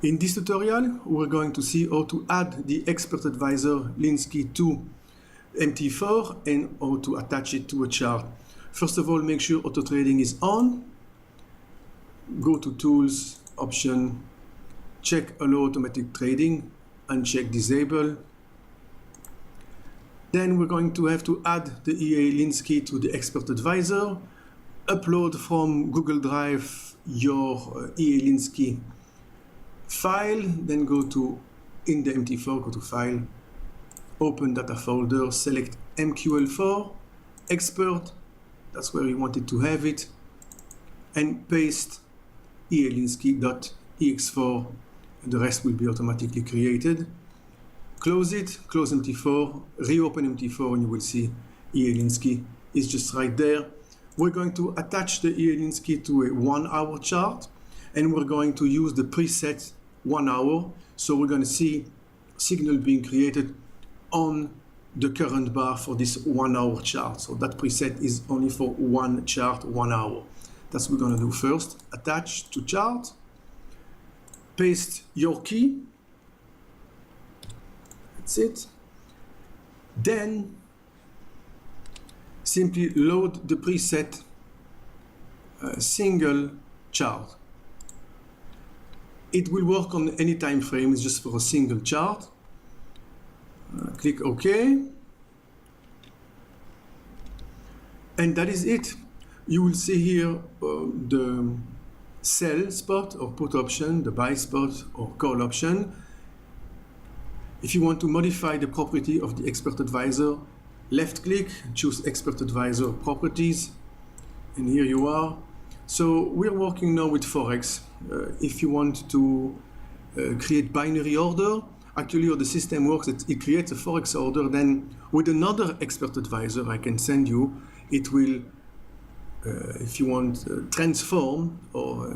In this tutorial, we're going to see how to add the expert advisor Linski to MT4 and how to attach it to a chart. First of all, make sure auto trading is on. Go to Tools, Option, check Allow Automatic Trading, uncheck Disable. Then we're going to have to add the EA Linski to the expert advisor. Upload from Google Drive your EA Linski file, then go to, in the MT4, go to File, open Data Folder, select MQL4, Expert, that's where you wanted to have it, and paste ealinski.ex4, and the rest will be automatically created. Close it, close MT4, reopen MT4, and you will see EA Linski is just right there. We're going to attach the EA Linski to a 1 hour chart, and we're going to use the preset 1 hour. So we're going to see signal being created on the current bar for this 1 hour chart. So that preset is only for one chart, 1 hour. That's what we're going to do first. Attach to chart, paste your key. That's it. Then simply load the preset single chart. It will work on any time frame, it's just for a single chart. Click OK. And that is it. You will see here the sell spot or put option, the buy spot or call option. If you want to modify the property of the expert advisor, left click, choose expert advisor properties, and here you are. So we're working now with Forex. If you want to create binary order, actually how the system works, it creates a Forex order, then with another expert advisor I can send you, it will, if you want, transform or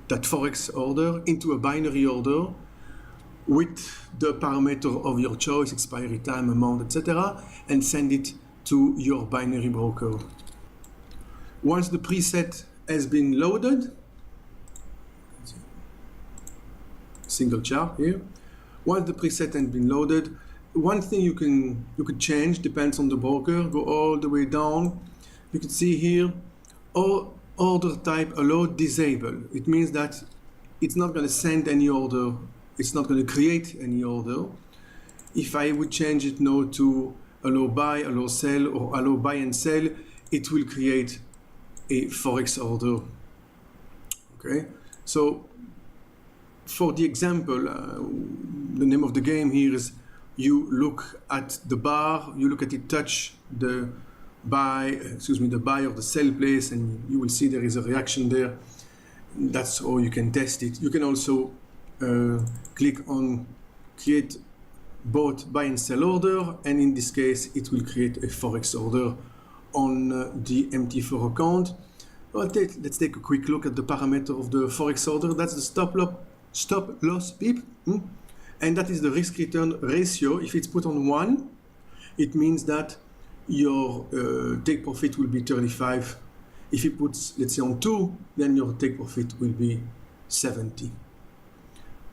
that Forex order into a binary order with the parameter of your choice, expiry time, amount, etc., and send it to your binary broker. Once the preset has been loaded, single chart here. Once the preset has been loaded, one thing you could change, depends on the broker, go all the way down. You can see here, order type allow disable. It means that it's not going to send any order, it's not going to create any order. If I would change it now to allow buy, allow sell, or allow buy and sell, it will create a Forex order. Okay, so for the example, the name of the game here is you look at the bar, you look at it, touch the buy, the buy or the sell place, and you will see there is a reaction there. That's how you can test it. You can also click on create both buy and sell order, and in this case it will create a Forex order on the MT4 account. Well, let's take a quick look at the parameter of the Forex order. That's the stop loss pip, and that is the risk return ratio. If it's put on 1, it means that your take profit will be 35. If it puts, let's say, on 2, then your take profit will be 70.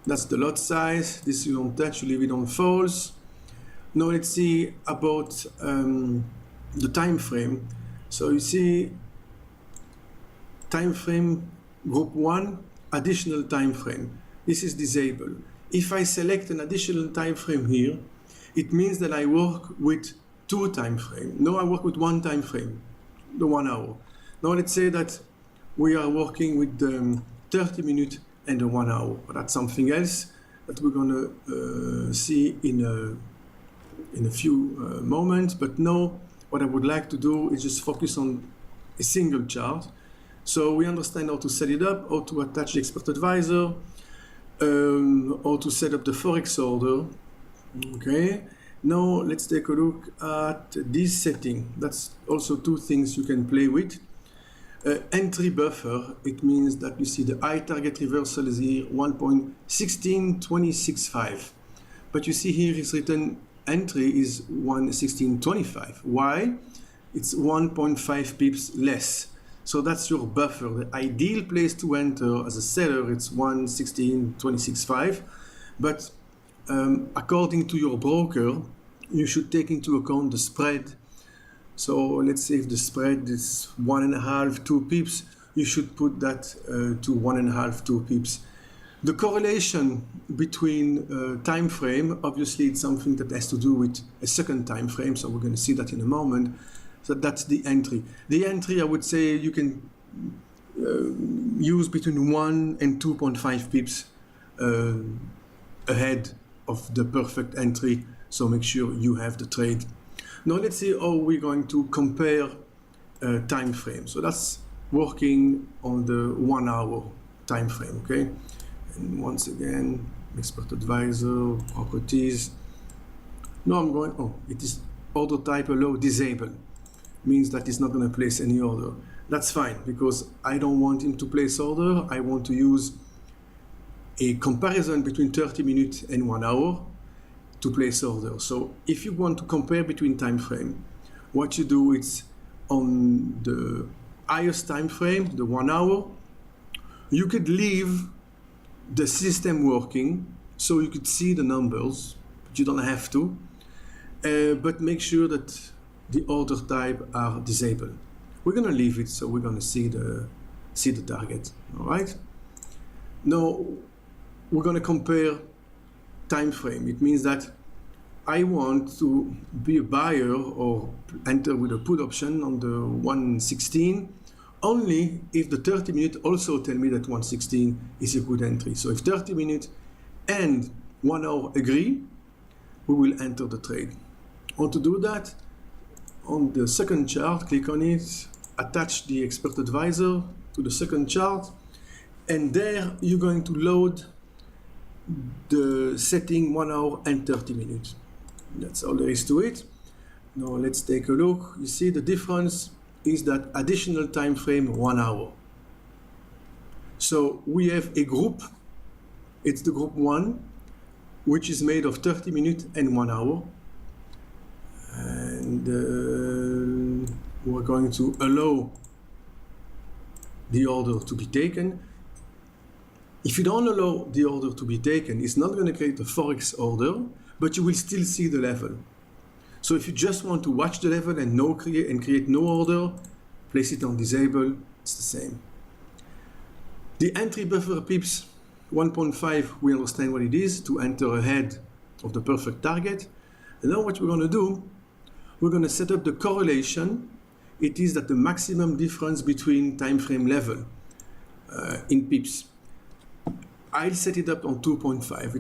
That's the lot size. This you don't touch, you leave it on false. Now let's see about the time frame. So you see time frame group 1, additional time frame. This is disabled. If I select an additional time frame here, it means that I work with 2 time frames. Now I work with 1 time frame, the 1 hour. Now let's say that we are working with the 30 minutes and the 1 hour. That's something else that we're going to see in a few moments. But now what I would like to do is just focus on a single chart. So we understand how to set it up, how to attach the expert advisor, how to set up the Forex order. Okay, now let's take a look at this setting. That's also 2 things you can play with. Entry buffer, it means that you see the I target reversal is here 1.16265, but you see here is written entry is 1.1625. Why? It's 1.5 pips less. So that's your buffer. The ideal place to enter as a seller, it's 1:16.26.5. But according to your broker, you should take into account the spread. So let's say if the spread is 1.5, 2 pips, you should put that to 1.5, 2 pips. The correlation between time frame, obviously it's something that has to do with a second time frame, so we're going to see that in a moment. So that's the entry. The entry, I would say, you can use between 1 and 2.5 pips ahead of the perfect entry, so make sure you have the trade. Now let's see how we're going to compare time frame. So that's working on the 1 hour time frame, okay? And once again, expert advisor, properties. Now I'm going, oh, it is order type allow disable. Means that it's not going to place any order. That's fine, because I don't want him to place order. I want to use a comparison between 30 minutes and 1 hour to place order. So if you want to compare between time frame, what you do is on the highest time frame, the 1 hour, you could leave the system working so you could see the numbers, but you don't have to, but make sure that the order type are disabled. We're going to leave it, so we're going to see the target. All right. Now we're going to compare time frame. It means that I want to be a buyer or enter with a put option on the 1:16 only if the 30 minutes also tell me that 1:16 is a good entry. So if 30 minutes and 1 hour agree, we will enter the trade. How to do that? On the second chart, click on it, attach the expert advisor to the second chart, and there you're going to load the setting 1 hour and 30 minutes. That's all there is to it. Now let's take a look. You see the difference is that additional time frame 1 hour. So we have a group, it's the group 1, which is made of 30 minutes and 1 hour. And we're going to allow the order to be taken. If you don't allow the order to be taken, it's not going to create a Forex order, but you will still see the level. So if you just want to watch the level and create no order, place it on disable, it's the same. The entry buffer pips 1.5, we understand what it is, to enter ahead of the perfect target. And now what we're going to do, we're going to set up the correlation. It is that the maximum difference between time frame level in pips. I'll set it up on 2.5.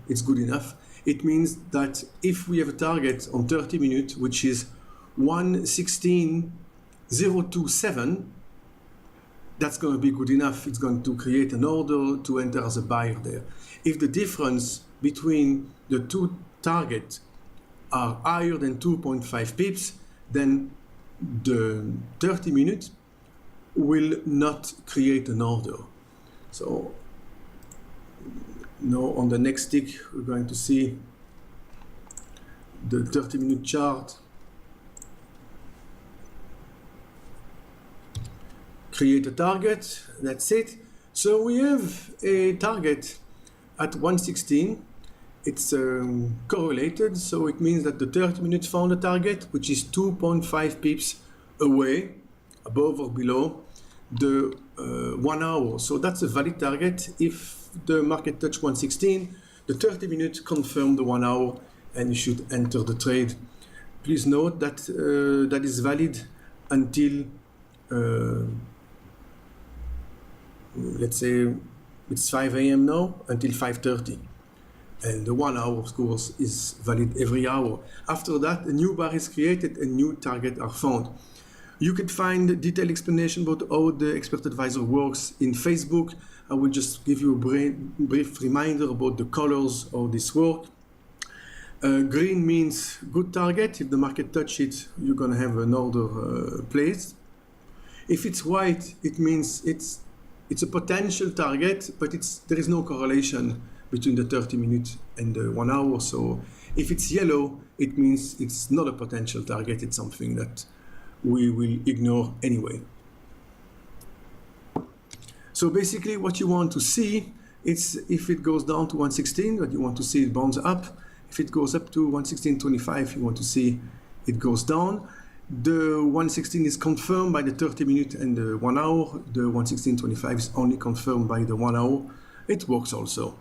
It's good enough. It means that if we have a target on 30 minutes, which is 1:16.027, that's going to be good enough. It's going to create an order to enter as a buyer there. If the difference between the two targets are higher than 2.5 pips, then the 30 minutes will not create an order. So now on the next tick, we're going to see the 30-minute chart. Create a target, that's it. So we have a target at 1:16. It's correlated, so it means that the 30 minutes found a target, which is 2.5 pips away, above or below the 1 hour. So that's a valid target. If the market touch 1:16, the 30 minutes confirm the 1 hour, and you should enter the trade. Please note that that is valid until let's say it's 5 a.m. now, until 5:30. And the 1 hour, of course, is valid every hour. After that, a new bar is created and new targets are found. You can find a detailed explanation about how the expert advisor works in Facebook. I will just give you a brief reminder about the colors of this work. Green means good target. If the market touch it, you're going to have an order placed. If it's white, it means it's a potential target, but there is no correlation between the 30 minutes and the 1 hour. So if it's yellow, it means it's not a potential target. It's something that we will ignore anyway. So basically what you want to see, it's if it goes down to 116, but you want to see it bounce up. If it goes up to 116.25, you want to see it goes down. The 116 is confirmed by the 30-minute and the 1 hour. The 116.25 is only confirmed by the 1 hour. It works also.